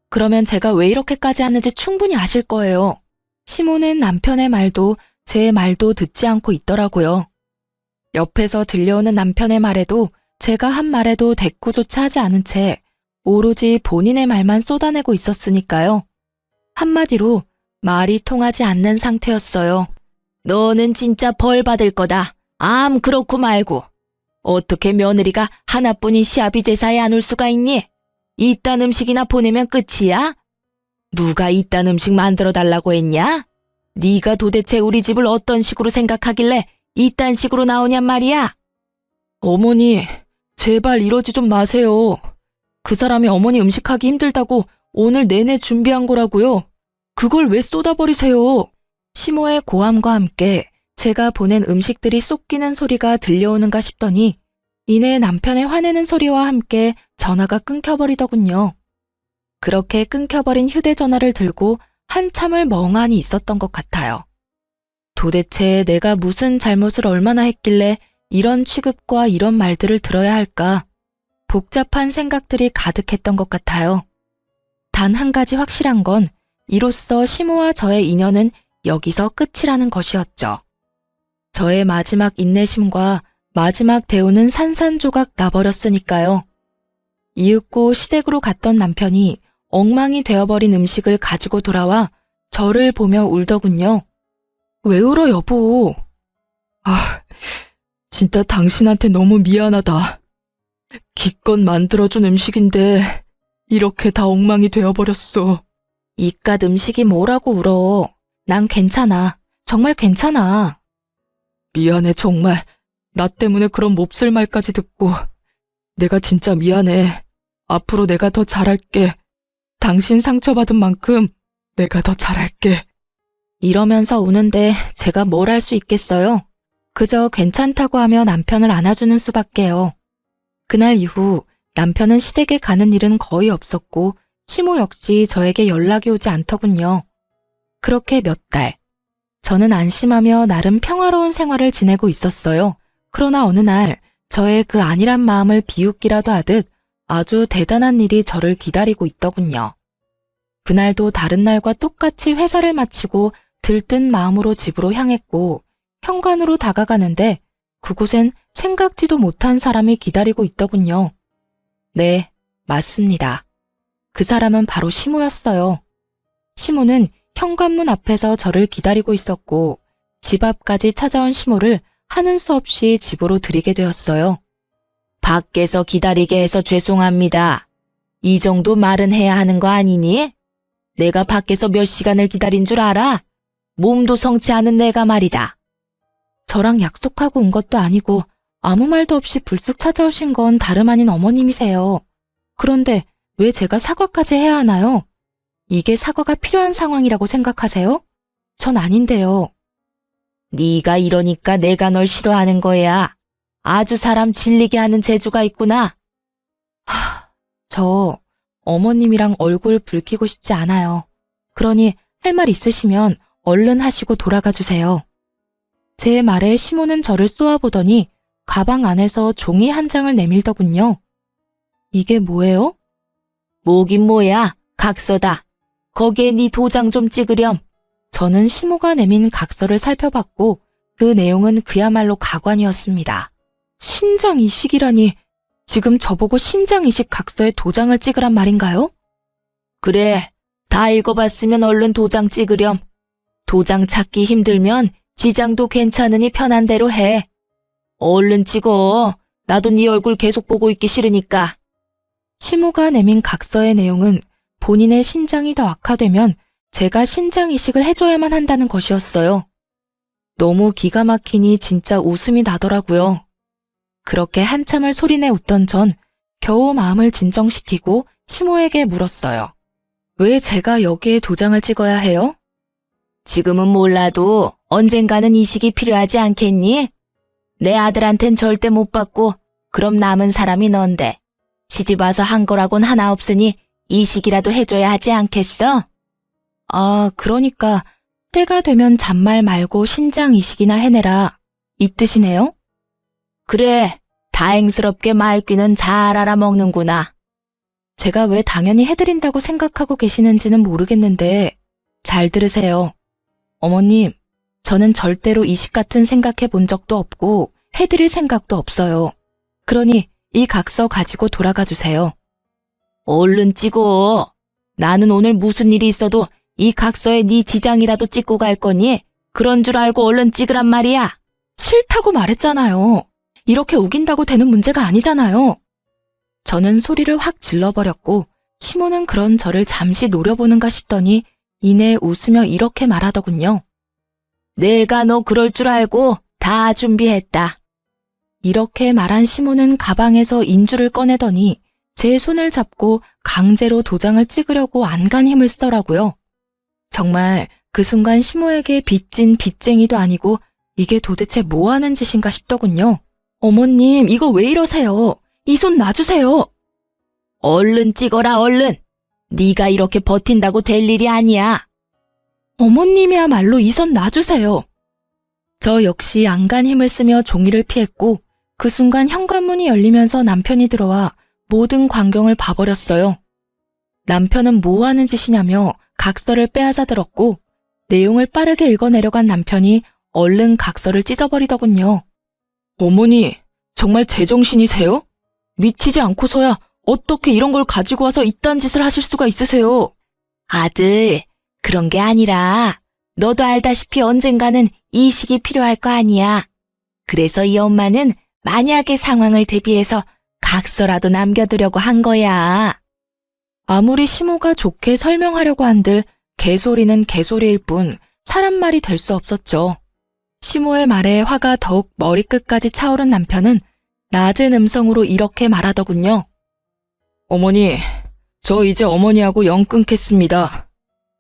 그러면 제가 왜 이렇게까지 하는지 충분히 아실 거예요. 시모는 남편의 말도 제 말도 듣지 않고 있더라고요. 옆에서 들려오는 남편의 말에도 제가 한 말에도 대꾸조차 하지 않은 채 오로지 본인의 말만 쏟아내고 있었으니까요. 한마디로 말이 통하지 않는 상태였어요. 너는 진짜 벌 받을 거다. 암 그렇고 말고. 어떻게 며느리가 하나뿐인 시아비 제사에 안 올 수가 있니? 이딴 음식이나 보내면 끝이야? 누가 이딴 음식 만들어 달라고 했냐? 네가 도대체 우리 집을 어떤 식으로 생각하길래 이딴 식으로 나오냔 말이야? 어머니, 제발 이러지 좀 마세요. 그 사람이 어머니 음식하기 힘들다고 오늘 내내 준비한 거라고요. 그걸 왜 쏟아버리세요? 시모의 고함과 함께 제가 보낸 음식들이 쏟기는 소리가 들려오는가 싶더니 이내 남편의 화내는 소리와 함께 전화가 끊겨버리더군요. 그렇게 끊겨버린 휴대전화를 들고 한참을 멍하니 있었던 것 같아요. 도대체 내가 무슨 잘못을 얼마나 했길래 이런 취급과 이런 말들을 들어야 할까? 복잡한 생각들이 가득했던 것 같아요. 단 한 가지 확실한 건 이로써 시모와 저의 인연은 여기서 끝이라는 것이었죠. 저의 마지막 인내심과 마지막 대우는 산산조각 나버렸으니까요. 이윽고 시댁으로 갔던 남편이 엉망이 되어버린 음식을 가지고 돌아와 저를 보며 울더군요. 왜 울어 여보? 아, 진짜 당신한테 너무 미안하다. 기껏 만들어준 음식인데 이렇게 다 엉망이 되어버렸어. 이깟 음식이 뭐라고 울어. 난 괜찮아. 정말 괜찮아. 미안해 정말. 나 때문에 그런 몹쓸 말까지 듣고. 내가 진짜 미안해. 앞으로 내가 더 잘할게. 당신 상처받은 만큼 내가 더 잘할게. 이러면서 우는데 제가 뭘 할 수 있겠어요? 그저 괜찮다고 하며 남편을 안아주는 수밖에요. 그날 이후 남편은 시댁에 가는 일은 거의 없었고 시모 역시 저에게 연락이 오지 않더군요. 그렇게 몇 달. 저는 안심하며 나름 평화로운 생활을 지내고 있었어요. 그러나 어느 날 저의 그 안일한 마음을 비웃기라도 하듯 아주 대단한 일이 저를 기다리고 있더군요. 그날도 다른 날과 똑같이 회사를 마치고 들뜬 마음으로 집으로 향했고 현관으로 다가가는데 그곳엔 생각지도 못한 사람이 기다리고 있더군요. 네, 맞습니다. 그 사람은 바로 시모였어요. 시모는 현관문 앞에서 저를 기다리고 있었고 집 앞까지 찾아온 시모를 하는 수 없이 집으로 들이게 되었어요. 밖에서 기다리게 해서 죄송합니다. 이 정도 말은 해야 하는 거 아니니? 내가 밖에서 몇 시간을 기다린 줄 알아? 몸도 성치 않은 내가 말이다. 저랑 약속하고 온 것도 아니고 아무 말도 없이 불쑥 찾아오신 건 다름 아닌 어머님이세요. 그런데 왜 제가 사과까지 해야 하나요? 이게 사과가 필요한 상황이라고 생각하세요? 전 아닌데요. 네가 이러니까 내가 널 싫어하는 거야. 아주 사람 질리게 하는 재주가 있구나. 저 어머님이랑 얼굴 붉히고 싶지 않아요. 그러니 할 말 있으시면 얼른 하시고 돌아가 주세요. 제 말에 시모는 저를 쏘아보더니 가방 안에서 종이 한 장을 내밀더군요. 이게 뭐예요? 뭐긴 뭐야. 각서다. 거기에 네 도장 좀 찍으렴. 저는 시모가 내민 각서를 살펴봤고 그 내용은 그야말로 가관이었습니다. 신장 이식이라니, 지금 저보고 신장 이식 각서에 도장을 찍으란 말인가요? 그래, 다 읽어봤으면 얼른 도장 찍으렴. 도장 찾기 힘들면 지장도 괜찮으니 편한 대로 해. 얼른 찍어. 나도 네 얼굴 계속 보고 있기 싫으니까. 시모가 내민 각서의 내용은 본인의 신장이 더 악화되면 제가 신장 이식을 해줘야만 한다는 것이었어요. 너무 기가 막히니 진짜 웃음이 나더라고요. 그렇게 한참을 소리내 웃던 전 겨우 마음을 진정시키고 시모에게 물었어요. 왜 제가 여기에 도장을 찍어야 해요? 지금은 몰라도 언젠가는 이식이 필요하지 않겠니? 내 아들한텐 절대 못 받고 그럼 남은 사람이 넌데 시집 와서 한 거라곤 하나 없으니 이식이라도 해줘야 하지 않겠어? 아, 그러니까 때가 되면 잔말 말고 신장 이식이나 해내라, 이 뜻이네요? 그래, 다행스럽게 말귀는 잘 알아먹는구나. 제가 왜 당연히 해드린다고 생각하고 계시는지는 모르겠는데 잘 들으세요. 어머님, 저는 절대로 이식 같은 생각해 본 적도 없고 해드릴 생각도 없어요. 그러니 이 각서 가지고 돌아가 주세요. 얼른 찍어. 나는 오늘 무슨 일이 있어도 이 각서에 네 지장이라도 찍고 갈 거니 그런 줄 알고 얼른 찍으란 말이야. 싫다고 말했잖아요. 이렇게 우긴다고 되는 문제가 아니잖아요. 저는 소리를 확 질러버렸고 시모는 그런 저를 잠시 노려보는가 싶더니 이내 웃으며 이렇게 말하더군요. 내가 너 그럴 줄 알고 다 준비했다. 이렇게 말한 시모는 가방에서 인주를 꺼내더니 제 손을 잡고 강제로 도장을 찍으려고 안간 힘을 쓰더라고요. 정말 그 순간 시모에게 빚진 빚쟁이도 아니고 이게 도대체 뭐 하는 짓인가 싶더군요. 어머님, 이거 왜 이러세요? 이 손 놔주세요. 얼른 찍어라, 얼른. 네가 이렇게 버틴다고 될 일이 아니야. 어머님이야말로 이 손 놔주세요. 저 역시 안간 힘을 쓰며 종이를 피했고 그 순간 현관문이 열리면서 남편이 들어와 모든 광경을 봐버렸어요. 남편은 뭐 하는 짓이냐며 각서를 빼앗아 들었고 내용을 빠르게 읽어내려간 남편이 얼른 각서를 찢어버리더군요. 어머니, 정말 제정신이세요? 미치지 않고서야 어떻게 이런 걸 가지고 와서 이딴 짓을 하실 수가 있으세요? 아들, 그런 게 아니라 너도 알다시피 언젠가는 이식이 필요할 거 아니야. 그래서 이 엄마는 만약의 상황을 대비해서 각서라도 남겨두려고 한 거야. 아무리 시모가 좋게 설명하려고 한들 개소리는 개소리일 뿐 사람 말이 될 수 없었죠. 시모의 말에 화가 더욱 머리끝까지 차오른 남편은 낮은 음성으로 이렇게 말하더군요. 어머니, 저 이제 어머니하고 영 끊겠습니다.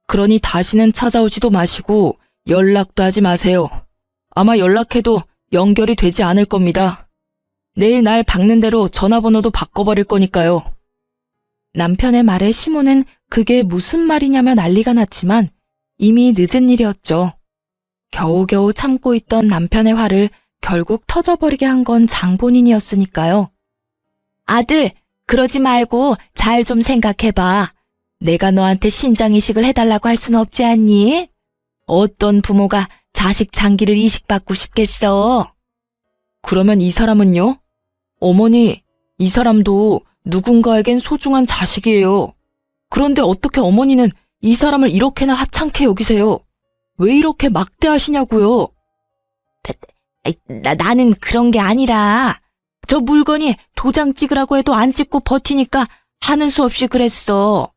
그러니 다시는 찾아오지도 마시고 연락도 하지 마세요. 아마 연락해도 연결이 되지 않을 겁니다. 내일 날 박는 대로 전화번호도 바꿔버릴 거니까요. 남편의 말에 시모는 그게 무슨 말이냐며 난리가 났지만 이미 늦은 일이었죠. 겨우겨우 참고 있던 남편의 화를 결국 터져버리게 한 건 장본인이었으니까요. 아들, 그러지 말고 잘 좀 생각해봐. 내가 너한테 신장 이식을 해달라고 할 수는 없지 않니? 어떤 부모가 자식 장기를 이식받고 싶겠어? 그러면 이 사람은요? 어머니, 이 사람도 누군가에겐 소중한 자식이에요. 그런데 어떻게 어머니는 이 사람을 이렇게나 하찮게 여기세요? 왜 이렇게 막대하시냐고요? 나는 그런 게 아니라 저 물건이 도장 찍으라고 해도 안 찍고 버티니까 하는 수 없이 그랬어.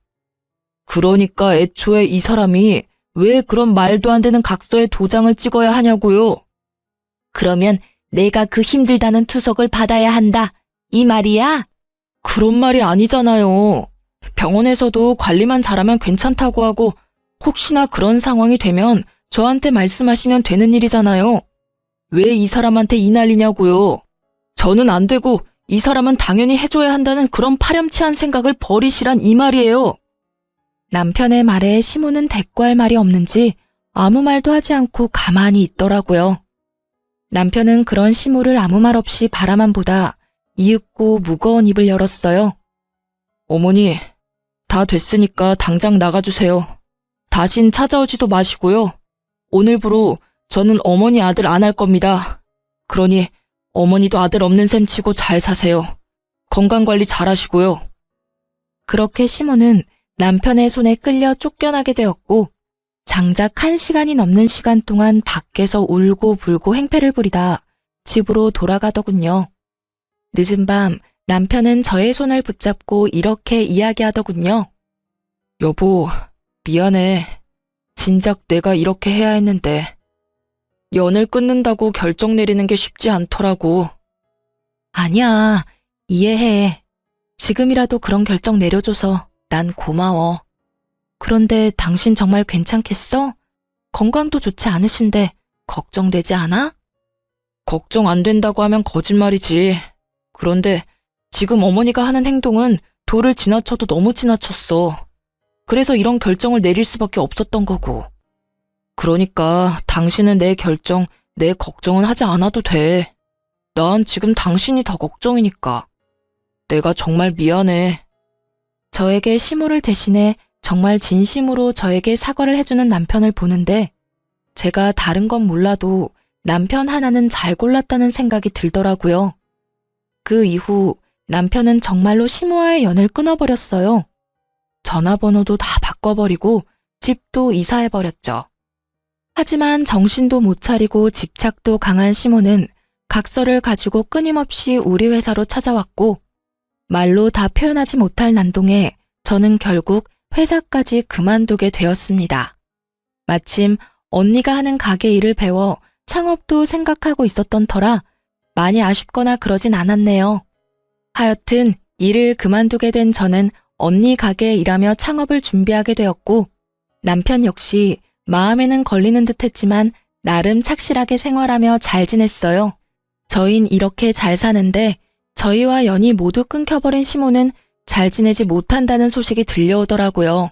그러니까 애초에 이 사람이 왜 그런 말도 안 되는 각서에 도장을 찍어야 하냐고요? 그러면 내가 그 힘들다는 투석을 받아야 한다, 이 말이야? 그런 말이 아니잖아요. 병원에서도 관리만 잘하면 괜찮다고 하고 혹시나 그런 상황이 되면 저한테 말씀하시면 되는 일이잖아요. 왜 이 사람한테 이 난리냐고요. 저는 안 되고 이 사람은 당연히 해줘야 한다는 그런 파렴치한 생각을 버리시란 이 말이에요. 남편의 말에 시모는 대꾸할 말이 없는지 아무 말도 하지 않고 가만히 있더라고요. 남편은 그런 시모를 아무 말 없이 바라만 보다 이윽고 무거운 입을 열었어요. 어머니, 다 됐으니까 당장 나가주세요. 다신 찾아오지도 마시고요. 오늘부로 저는 어머니 아들 안 할 겁니다. 그러니 어머니도 아들 없는 셈 치고 잘 사세요. 건강관리 잘 하시고요. 그렇게 시모는 남편의 손에 끌려 쫓겨나게 되었고 장작 1시간이 넘는 시간 동안 밖에서 울고 불고 행패를 부리다 집으로 돌아가더군요. 늦은 밤 남편은 저의 손을 붙잡고 이렇게 이야기하더군요. 여보, 미안해. 진작 내가 이렇게 해야 했는데. 연을 끊는다고 결정 내리는 게 쉽지 않더라고. 아니야, 이해해. 지금이라도 그런 결정 내려줘서 난 고마워. 그런데 당신 정말 괜찮겠어? 건강도 좋지 않으신데 걱정되지 않아? 걱정 안 된다고 하면 거짓말이지. 그런데 지금 어머니가 하는 행동은 도를 지나쳐도 너무 지나쳤어. 그래서 이런 결정을 내릴 수밖에 없었던 거고. 그러니까 당신은 내 결정, 내 걱정은 하지 않아도 돼. 난 지금 당신이 더 걱정이니까. 내가 정말 미안해. 저에게 시모를 대신해 정말 진심으로 저에게 사과를 해주는 남편을 보는데 제가 다른 건 몰라도 남편 하나는 잘 골랐다는 생각이 들더라고요. 그 이후 남편은 정말로 시모와의 연을 끊어버렸어요. 전화번호도 다 바꿔버리고 집도 이사해버렸죠. 하지만 정신도 못 차리고 집착도 강한 시모는 각서를 가지고 끊임없이 우리 회사로 찾아왔고 말로 다 표현하지 못할 난동에 저는 결국 회사까지 그만두게 되었습니다. 마침 언니가 하는 가게 일을 배워 창업도 생각하고 있었던 터라 많이 아쉽거나 그러진 않았네요. 하여튼 일을 그만두게 된 저는 언니 가게에 일하며 창업을 준비하게 되었고 남편 역시 마음에는 걸리는 듯 했지만 나름 착실하게 생활하며 잘 지냈어요. 저흰 이렇게 잘 사는데 저희와 연이 모두 끊겨버린 시모는 잘 지내지 못한다는 소식이 들려오더라고요.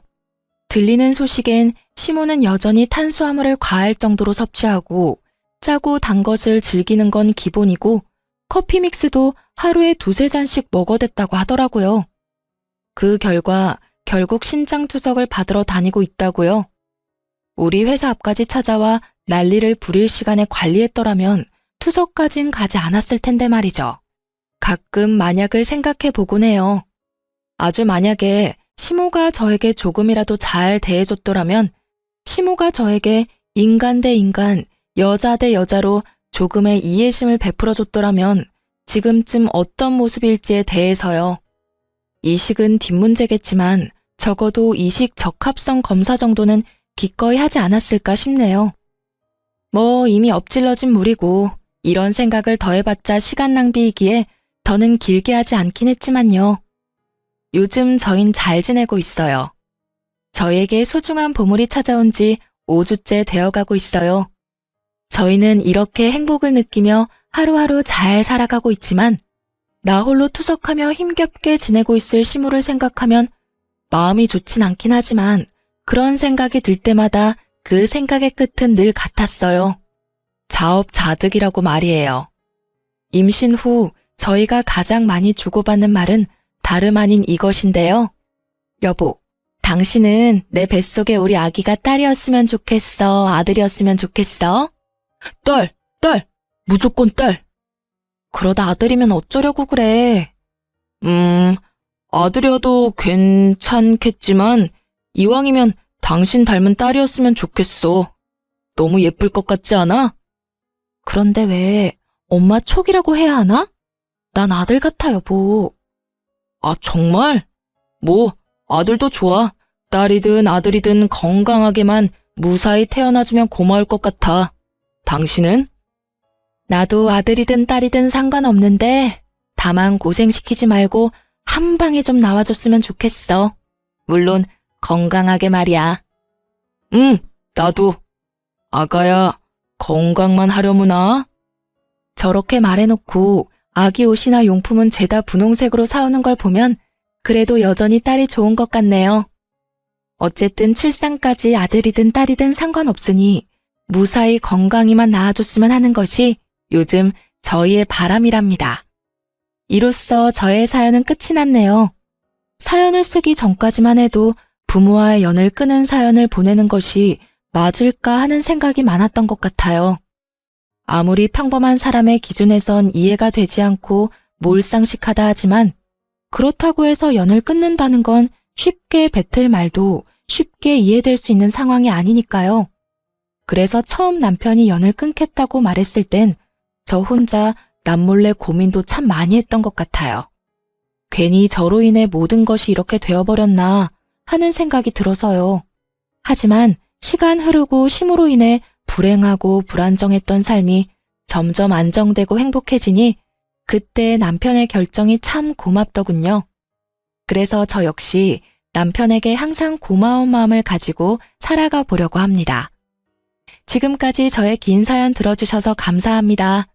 들리는 소식엔 시모는 여전히 탄수화물을 과할 정도로 섭취하고 짜고 단 것을 즐기는 건 기본이고 커피 믹스도 하루에 2~3잔씩 먹어댔다고 하더라고요. 그 결과 결국 신장투석을 받으러 다니고 있다고요. 우리 회사 앞까지 찾아와 난리를 부릴 시간에 관리했더라면 투석까진 가지 않았을 텐데 말이죠. 가끔 만약을 생각해 보곤 해요. 아주 만약에 시모가 저에게 조금이라도 잘 대해줬더라면 시모가 저에게 인간 대 인간, 여자 대 여자로 조금의 이해심을 베풀어줬더라면 지금쯤 어떤 모습일지에 대해서요. 이식은 뒷문제겠지만 적어도 이식 적합성 검사 정도는 기꺼이 하지 않았을까 싶네요. 뭐 이미 엎질러진 물이고 이런 생각을 더해봤자 시간 낭비이기에 더는 길게 하지 않긴 했지만요. 요즘 저흰 잘 지내고 있어요. 저에게 소중한 보물이 찾아온 지 5주째 되어가고 있어요. 저희는 이렇게 행복을 느끼며 하루하루 잘 살아가고 있지만 나 홀로 투석하며 힘겹게 지내고 있을 시모를 생각하면 마음이 좋진 않긴 하지만 그런 생각이 들 때마다 그 생각의 끝은 늘 같았어요. 자업자득이라고 말이에요. 임신 후 저희가 가장 많이 주고받는 말은 다름 아닌 이것인데요. 여보, 당신은 내 뱃속에 우리 아기가 딸이었으면 좋겠어, 아들이었으면 좋겠어? 딸! 무조건 딸! 그러다 아들이면 어쩌려고 그래? 아들이어도 괜찮겠지만 이왕이면 당신 닮은 딸이었으면 좋겠어. 너무 예쁠 것 같지 않아? 그런데 왜 엄마 촉이라고 해야 하나? 난 아들 같아, 여보. 아, 정말? 뭐 아들도 좋아. 딸이든 아들이든 건강하게만 무사히 태어나주면 고마울 것 같아. 당신은? 나도 아들이든 딸이든 상관없는데 다만 고생시키지 말고 한 방에 좀 나와줬으면 좋겠어. 물론 건강하게 말이야. 나도. 아가야, 건강만 하려무나? 저렇게 말해놓고 아기 옷이나 용품은 죄다 분홍색으로 사오는 걸 보면 그래도 여전히 딸이 좋은 것 같네요. 어쨌든 출산까지 아들이든 딸이든 상관없으니 무사히 건강히만 낳아줬으면 하는 것이 요즘 저희의 바람이랍니다. 이로써 저의 사연은 끝이 났네요. 사연을 쓰기 전까지만 해도 부모와의 연을 끊은 사연을 보내는 것이 맞을까 하는 생각이 많았던 것 같아요. 아무리 평범한 사람의 기준에선 이해가 되지 않고 몰상식하다 하지만 그렇다고 해서 연을 끊는다는 건 쉽게 뱉을 말도 쉽게 이해될 수 있는 상황이 아니니까요. 그래서 처음 남편이 연을 끊겠다고 말했을 땐 저 혼자 남몰래 고민도 참 많이 했던 것 같아요. 괜히 저로 인해 모든 것이 이렇게 되어버렸나 하는 생각이 들어서요. 하지만 시간 흐르고 심으로 인해 불행하고 불안정했던 삶이 점점 안정되고 행복해지니 그때 남편의 결정이 참 고맙더군요. 그래서 저 역시 남편에게 항상 고마운 마음을 가지고 살아가 보려고 합니다. 지금까지 저의 긴 사연 들어주셔서 감사합니다.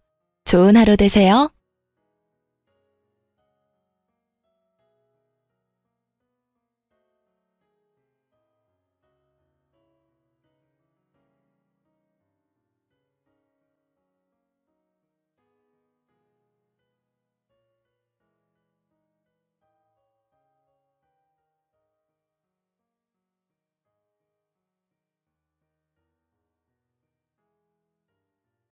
좋은 하루 되세요.